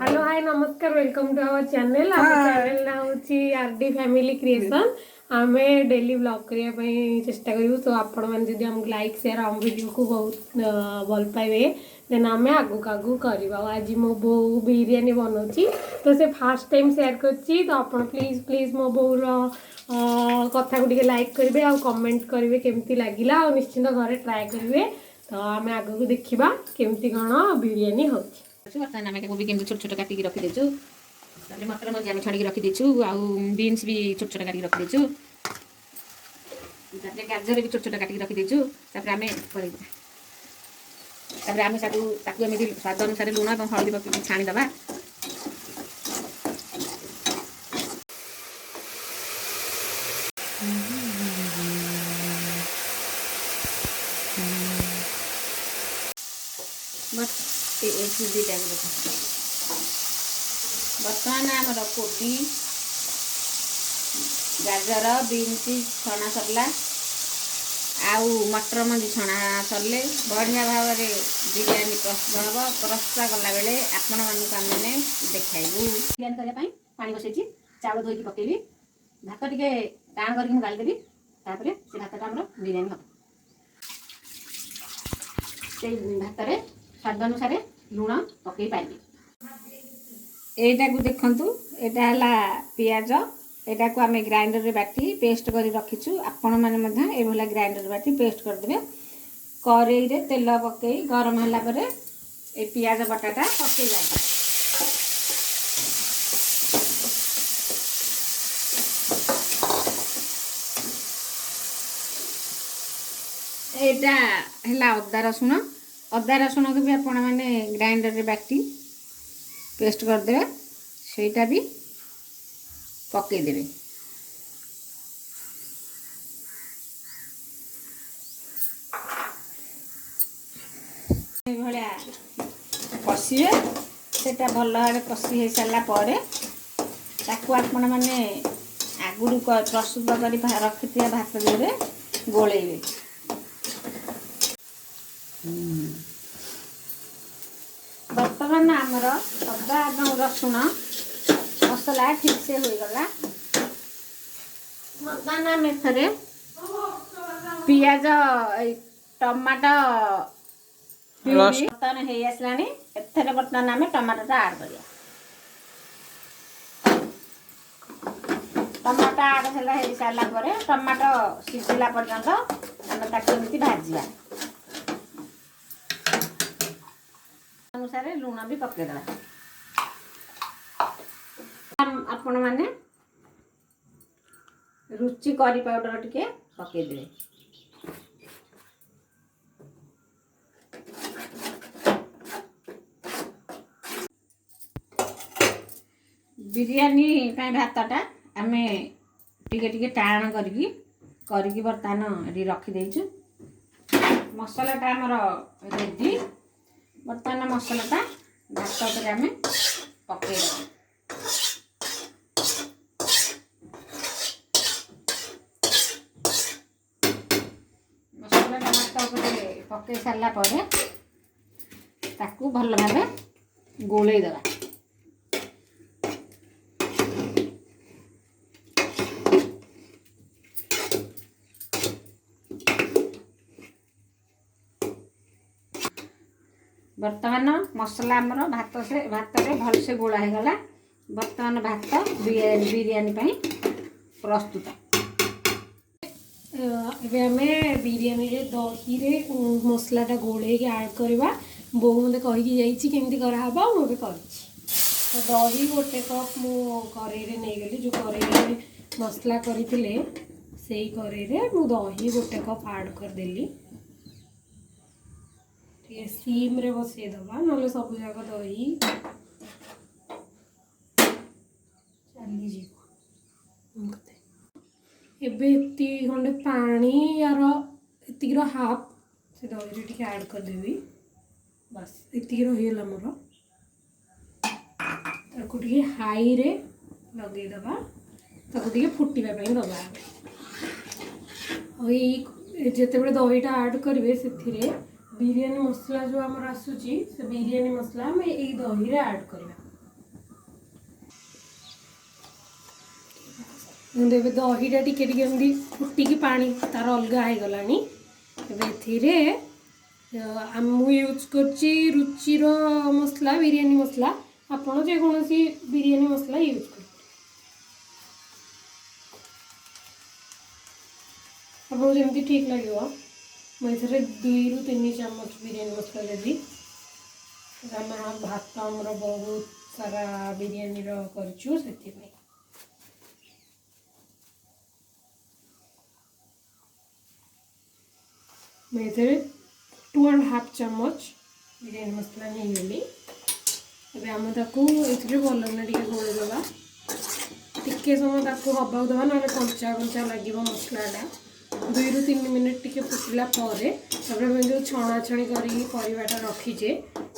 Hello hi नमस्कार welcome to our channel आम channel ना होची आरडी फैमिली क्रिएशन आमे डेली ब्लॉग करिया पई चेष्टा करियो तो आपण मन जदी हम लाइक शेयर हम वीडियो को बहुत भल पाइबे देन आमे आगु कागु करबा आज मो बो बिरयानी बनौची तो से फर्स्ट टाइम शेयर करची तो आपण प्लीज प्लीज मो बो रो कथा को टिके लाइक करिवे आ कमेंट करिवे केमती लागिला आ निश्चित घरे ट्राई करिवे तो आमे आगु को देखिबा केमती कोन बिरयानी होची बर्तमान आम कोबी केमती छोट छोट काटिक रखीदेचु मटर मजी आम छाड़ी रखीदेचु आउ बीन्स भी छोट छोट काटिक रखीदेचु गाजर भी छोट छोट काटिक रखीदेचु आम आम स्वाद अनुसार लुण और हल्दी पकड़ छाणीदबा बर्तमान आमर कोबी गाजर बीन्स छणा सरला आउ मटर मଞ୍ଜି छणा सरले बढ़िया भाव में बिरयानी प्रस्तुत हम प्रस्तुत कला बेले आपण मानक आम मैंने देखाइबू बिरयानी करने पानी बसैची चावल धोईकी पकेबी भात टिके टाण करके गालीदेवी तापर से भातटा आम बिरयानी हम से भात स्वाद अनुसार लुण पकई पाइबी एटा को देखंतु एटा हला पियाज एटा को आमे ग्राइंडर रे बाटी पेस्ट करी रखिछु आपण माने मधा ए भला ग्राइंडर बाटी पेस्ट कर देबे करेई रे तेल पकई गरम हला परे ए पियाज बटाटा पकई जाय एटा हला अदा रसुण को भी आपण माने ग्राइंडर रे बाटी पेस्ट कर देबे सेटा भी पके देबे भलिया कसिए सेटा भल भाबे कसी हे साला परे ताकू आपण माने आगुरु प्रस्तुत करी रखिथिया भात देबे गोळेइबे बर्तमान आमर अदा और रसुण मसला ठीक से हो गला बर्तमान आम एथरे पियाज टमाटो बर्तमान हो आसलानी एथरे बर्तमान आम टमाटोटा आड करिया टमाटो आड है हो सारा पर टमाटो सिझिला पर्यंत आम ताकि एमती भाजिया अनुसार लुण भी पकेदे आपण माने रुचि करी पाउडर टिके पकेदे बिरयानी भातटा आम टिके टिके टाण करके बर्तमान रखी देचु मसलाटा आमर रेडी बर्तमान मसलाटा भात पर आम पकई मसलाटा भात पर पकई सारा पर ताकू भल भावे गोलई देवा बर्तमान मसला आमर भात रे भल से गोला हो गला बर्तमान भात बिरयानी प्रस्तुत एबे हमें बिरयानी रे दही रे मसलाटा गोले के ऐड करवा बो मते कहि जाईची केमती करा हबा मोबे करछि तो दही गोटे कप मु करेई रे नै गेली जो करेई रे मसला करिथिले सेही करेई रे मु दही गोटे कप ऐड कर देली सीम रे बसई दबा ना सब जाक दही चली जीव एबे इति खंडे पानी यार इति हाफ से दही रे टिके ऐड कर देबी बस इति रहिला मोर ताको टिके हाई रे लगे दबा ताको टिके फुटीबा पई दबा और जेते बेले दहीटा ऐड करिवे सेथिरे बिरयानी मसला जो आमर आसुची से बिरयानी मसला हम यही दही रे ऐड करबा କିନ୍ତୁ ଏବେ ଦହିଟା ଟିକେ ଟିକେ ଏମିତି ଫୁଟିକି ପାଣି ତାର ଅଲଗା ହେଇଗଲାଣି। ଏବେ ଏଥିରେ ମୁଁ ୟୁଜ୍ କରୁଛି ରୁଚିର ମସଲା, ବିରିୟାନୀ ମସଲା। ଆପଣ ଯେକୌଣସି ବିରିୟାନୀ ମସଲା ୟୁଜ୍ କରିବେ। ଆପଣଙ୍କୁ ଯେମିତି ଠିକ୍ ଲାଗିବ। ମୁଁ ଏଥିରେ 2ରୁ 3 ଚାମଚ ବିରିୟାନୀ ମସଲା ଦେବି। ଆମେ ଭାତ ଆମର ବହୁତ ସାରା ବିରିୟାନୀର କରିଛୁ ସେଥିପାଇଁ। ମୁଁ ଏଥିରେ 2.5 ଚାମଚ ବିରିୟାନୀ ମସଲା ନେଇଗଲି। ଏବେ ଆମେ ତାକୁ ଏଥିରେ ଭଲକିନା ଟିକେ ଗୋଳେଇଦେବା। ଟିକେ ସମୟ ତାକୁ ହବାକୁ ଦେବା, ନହେଲେ କଞ୍ଚା କଞ୍ଚା ଲାଗିବ ମସଲାଟା। 2ରୁ 3 ମିନିଟ୍ ଟିକେ ଫୁଟିଲା ପରେ ତାପରେ ଆମେ ଯେଉଁ ଛଣାଛଣି କରିକି ପରିବାଟା ରଖିଛେ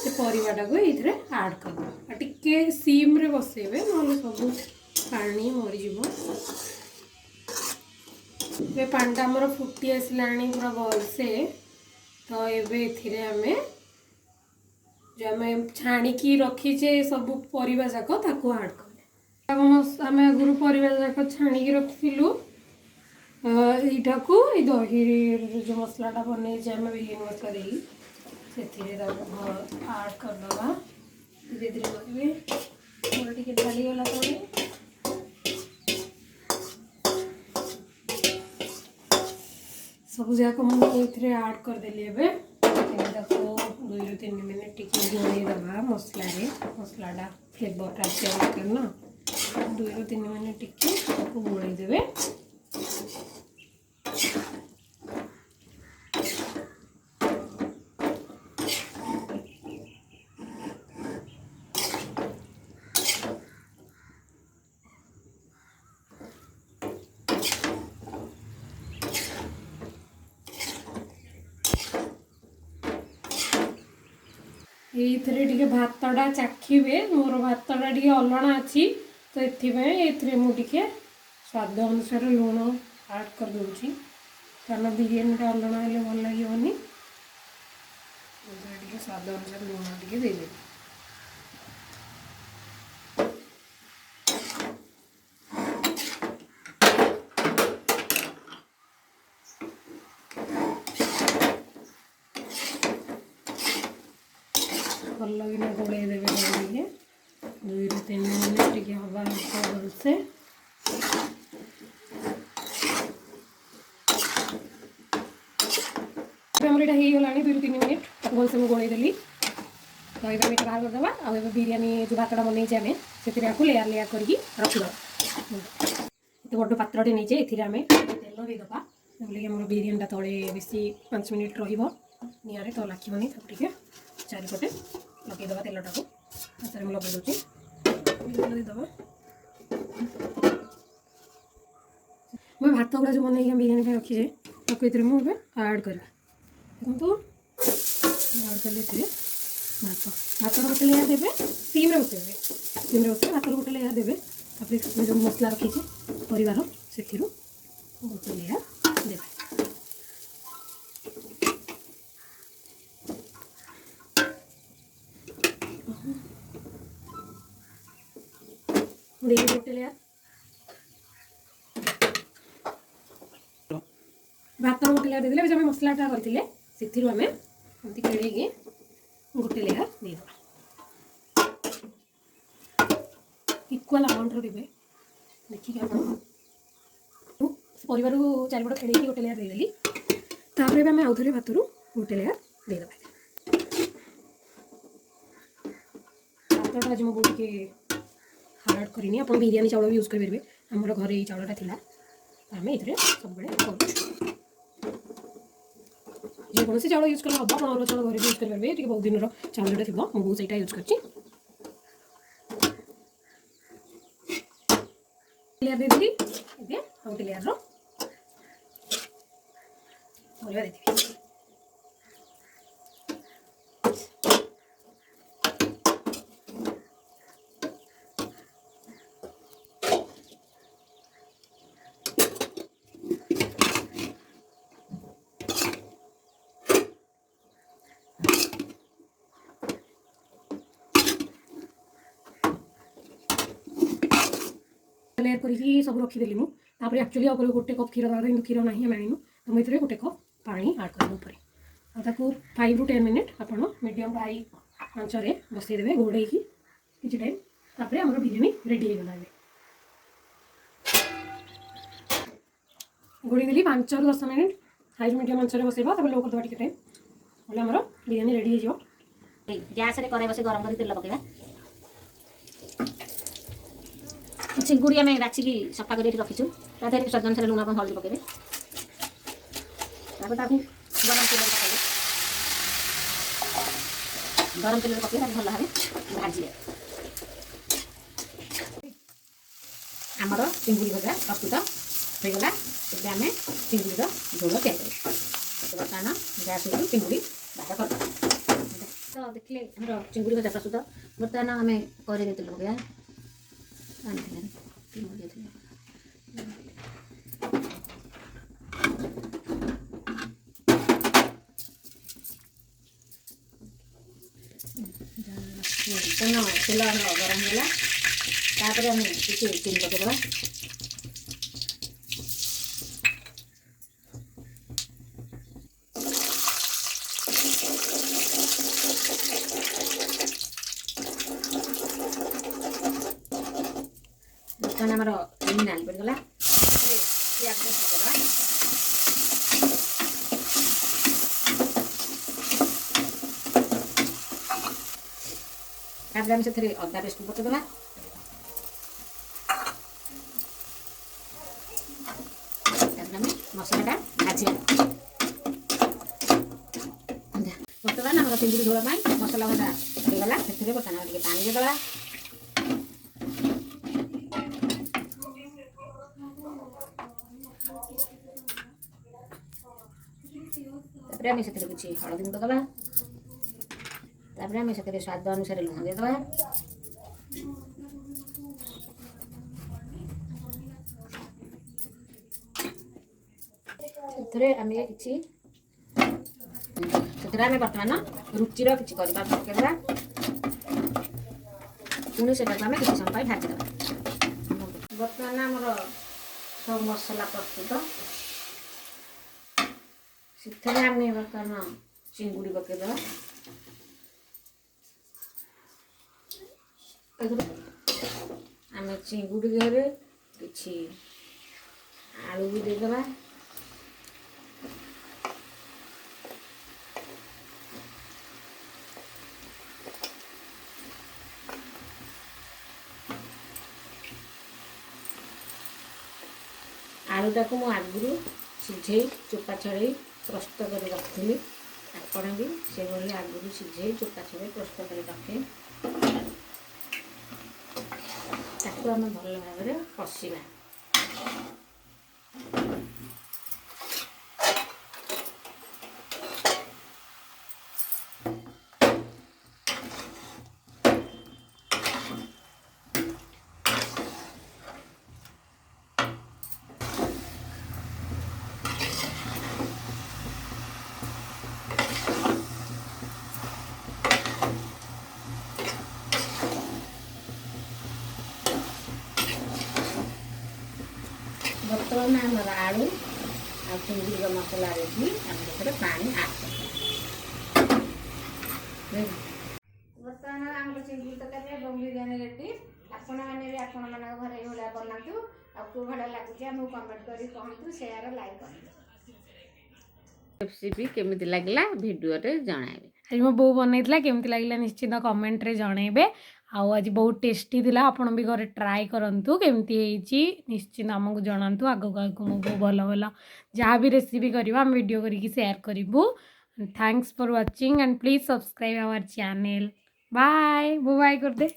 ସେ ପରିବାଟାକୁ ଏଇଥିରେ ଆଡ଼୍ କରିଦେବା। ଆଉ ଟିକେ ସିମ୍ରେ ବସେଇବେ, ନହେଲେ ସବୁ ପାଣି ମରିଯିବ। ଏବେ ପାଣିଟା ଆମର ଫୁଟି ଆସିଲାଣି ପୁରା ଭଲସେ। ତ ଏବେ ଏଥିରେ ଆମେ ଛାଣିକି ରଖିଛେ ସବୁ ପରିବା ଯାକ ତାକୁ ଆଡ଼୍ କଲେ। ଆମେ ଆଗରୁ ପରିବା ଯାକ ଛାଣିକି ରଖିଥିଲୁ। ଏଇଟାକୁ ଏଇ ଦହିରେ ଯେଉଁ ମସଲାଟା ବନେଇଛେ ଆମେ ବିରିୟାନୀ ମସଲା ଦେଇକି ସେଥିରେ ତାକୁ ଆଡ଼୍ କରିଦେବା। ଧୀରେ ଧୀରେ କରିବେ, ମୋର ଟିକେ ଢାଲିଗଲା ତଳେ। ସବୁ ଯାକ ମୁଁ ଏଥିରେ ଆଡ଼୍ କରିଦେଲି। ଏବେ ତାକୁ 2ରୁ 3 ମିନିଟ୍ ଟିକେ ଗୋଳେଇ ଦେବା ମସଲାରେ। ମସଲାଟା ଫ୍ଲେଭରଟା ଆସିବା ଦରକାର ନା। 2ରୁ 3 ମିନିଟ୍ ଟିକେ ତାକୁ ଗୋଳେଇ ଦେବେ। ଏଇଥିରେ ଟିକେ ଭାତଟା ଚାଖିବେ। ମୋର ଭାତଟା ଟିକେ ଅଲଣା ଅଛି, ତ ଏଥିପାଇଁ ଏଥିରେ ମୁଁ ଟିକେ ସ୍ୱାଦ ଅନୁସାରେ ଲୁଣ ଆଡ଼୍ କରିଦେଉଛି। କାରଣ ବିରିୟାନୀଟା ଅଲଣା ହେଲେ ଭଲ ଲାଗିବନି। ଏଥିରେ ଟିକେ ସ୍ୱାଦ ଅନୁସାରେ ଲୁଣ ଟିକେ ଦେଇଦେବି। ଭଲକିନା ଗୋଳେଇ ଦେବେ ଟିକେ। 2ରୁ 3 ମିନିଟ୍ ଟିକେ ହବା ଭଲସେ। ଆମର ଏଇଟା ହେଇଗଲାଣି 2ରୁ 3 ମିନିଟ୍। ତାକୁ ଭଲସେ ମୁଁ ଗୋଳେଇ ଦେଲି। ତ ଏବେ ଆମେ ବାହାର କରିଦେବା। ଆଉ ଏବେ ବିରିୟାନୀ ଯେଉଁ ଭାତଟା ବନେଇଛେ ଆମେ ସେଥିରେ ଆକୁ ଲେୟାର ଲେୟାର କରିକି ରଖିଦେବା। ଏତେ ବଡ଼ ପାତ୍ରଟେ ନେଇଛେ, ଏଥିରେ ଆମେ ତେଲ ଦେଇଦେବା। ଯେମିତିକି ଆମର ବିରିୟାନୀଟା ତଳେ ବେଶୀ 5 ମିନିଟ୍ ରହିବ ନିଆଁରେ, ତ ଲାଖିବନି। ତାକୁ ଟିକେ ଚାରିପଟେ ଲଗେଇଦେବା ତେଲଟାକୁ। ହାତରେ ମୁଁ ଲଗେଇ ଦେଉଛି। ତେଲ ଦେଇଦେବା। ମୁଁ ଭାତ ଗୁଡ଼ା ଯେଉଁ ବନେଇକି ବିରିୟାନୀ ପାଇଁ ରଖିଛେ ତାକୁ ଏଥିରେ ମୁଁ ଏବେ ଆଡ଼୍ କରିବି। ଦେଖନ୍ତୁ ଆଡ଼୍ କଲେ ଏଥିରେ ଭାତର ଗୋଟେ ଲେୟାର ଦେବେ। ସିମ୍ରେ ବସେଇବେ। ଭାତର ଗୋଟେ ଲେୟାର ଦେବେ। ତାପରେ ଯେଉଁ ମସଲା ରଖିଛେ ପରିବାର ସେଥିରୁ ଗୋଟେ ଲେୟାର ଦେବେ। ଗୋଟେ ଲେୟାର ଭାତର ଗୋଟେ ଲେୟାର ଦେଇଦେଲେ। ଏବେ ଆମେ ମସଲାଟା କରିଥିଲେ ସେଥିରୁ ଆମେ ଏମିତି ଖେଳେଇକି ଗୋଟେ ଲେୟାର ଦେଇଦେବା। ଇକ୍ୱାଲ୍ ଆମାଉଣ୍ଟର ଦେବେ ଦେଖିକି ଆପଣ। ପରିବାରୁ ଚାରିପଟ ଖେଳେଇକି ଗୋଟେ ଲେୟାର ଦେଇଦେଲି। ତାପରେ ଏବେ ଆମେ ଆଉଥରେ ଭାତରୁ ଗୋଟେ ଲେୟାର ଦେଇଦେବା। ଭାତଟା ଆଜି ମୁଁ ଟିକେ ହାର୍ଡ଼ କରିନି। ଆପଣ ବିରିୟାନୀ ଚାଉଳ ବି ୟୁଜ୍ କରିପାରିବେ। ଆମର ଘରେ ଏଇ ଚାଉଳଟା ଥିଲା, ଆମେ ଏଥିରେ ସବୁବେଳେ କରୁଛୁ। ଯେକୌଣସି ଚାଉଳ ୟୁଜ୍ କଲେ ହେବ। ଆପଣ ଅରୁଆ ଚାଉଳ ଘରେ ବି ୟୁଜ୍ କରିପାରିବେ। ଟିକେ ବହୁତ ଦିନର ଚାଉଳଟା ଥିବ, ମୁଁ ସେଇଟା ୟୁଜ୍ କରିଛି। ଲେୟାର ଦେଇଦେଲି। ଏବେ ଆଉ ଗୋଟେ ଲେୟାରର ପରିବା ଦେଇଦେବି। ଲେୟାର କରିକି ସବୁ ରଖିଦେଲି ମୁଁ। तापर एक्चुअली आगे गोटे कप क्षीर दरकार कि क्षीर ना आम आनु तो मुझे गोटे कप पानी आड कर आपको 5 to 10 मिनिट आप मीडियम हाई आंचरे बसईदे घोड़े किसी टाइम तापर आम बिरयानी रेडी होगा घोड़ी देली 5 ରୁ 10 मिनिट हाई मीडियम आंचरे बसैबा लो करदे टिके टाइम बोले आमर बिरयानी रेडी हो गैस रे कड़ाई बसे गरम कर तेल पकेबा चिंगुड़ी आम बाछिकी सफा कर रखीचु तादेह स्वाद अनुसार लुण हल्दी पकेबे गरम तेल पकेबे गरम तेल पकेबे भल भाव भाजी आमर चिंगुड़ी भजा प्रस्तुत होगा ଏବେ ଆମେ ଚିଙ୍ଗୁଡ଼ିର ଝୋଳ ତିଆରି କରିବା ବର୍ତ୍ତମାନ ଗ୍ୟାସ୍ରୁ ଚିଙ୍ଗୁଡ଼ି ବାହାର କରିଦେବା ତ ଦେଖିଲେ ଆମର ଚିଙ୍ଗୁଡ଼ି ଭଜା ପ୍ରସ୍ତୁତ ବର୍ତ୍ତମାନ ଆମେ କରେଇରେ ତେଲ ପକାଇବା ତେଲ ଆମର ଗରମ ହେଲା ତାପରେ ଆମେ କିଛି ଚିନି ପକାଇଦେବା ବର୍ତ୍ତମାନ ଆମର ଚିନି ନାଲି ପଡ଼ିଗଲା ପିଆଜ ପକାଇଦେବା ତାପରେ ଆମେ ସେଥିରେ ଅଦା ପେଷ୍ଟ ପକାଇଦେବା ତାପରେ ଆମେ ମସଲାଟା ଭାଜିବା ବର୍ତ୍ତମାନ ଆମର ଚିଙ୍ଗୁଡ଼ି ଝୋଳ ପାଇଁ ମସଲା ଭଜା ହେଇଗଲା ସେଥିରେ ବର୍ତ୍ତମାନ ଟିକେ ପାଣି ଦେଇଦେବା तापर आम से किसी हलदी गुंड दबा तापर आम से स्वाद अनुसार लुण देदबा किसी बर्तमान रुचि किसी पकईदा पुणी से किसी समय भाजीदे बर्तमान आमर सब मसला प्रस्तुत से आम बर्तमान चिंगुड़ी पकईदा आम चिंगुड़ी देहरे किसी आलू भी देदेबा आलूटा को आगुरी सीझे चोपा छड़े प्रस्तुत कर रखी आपण भी से आगुरी सीझे चोपा छड़े प्रस्तुत कर रखे ताकू आम भल भाव में कषा बर्तमान आमर आलू आ चिंगुड़ी मसला रेडी आम पानी आड बर्तमान आम चिंगुड़ी तरकारी बिरयानी रेडी आपण मैंने भी आपण मान घर ये बनातु आपको भाड़ा लगे आमको कमेंट कर कहतु शेयर लाइक कर रेसिपी केमिति लागला वीडियो रे जणाइबे आज मो बो बनैतला केमिति लागला निश्चित कमेंट रे जणाइबे आउ आज बहुत टेस्टी थिला आपण भी घरे ट्राई करंतु केमिति हेची निश्चित हमकु जणांतु आगो आगो मो बो भलो भलो जहाँ भी रेसिपी करबा हम वीडियो करिकी शेयर करिवु thanks for watching and please subscribe our channel bye बो बाय कर दे।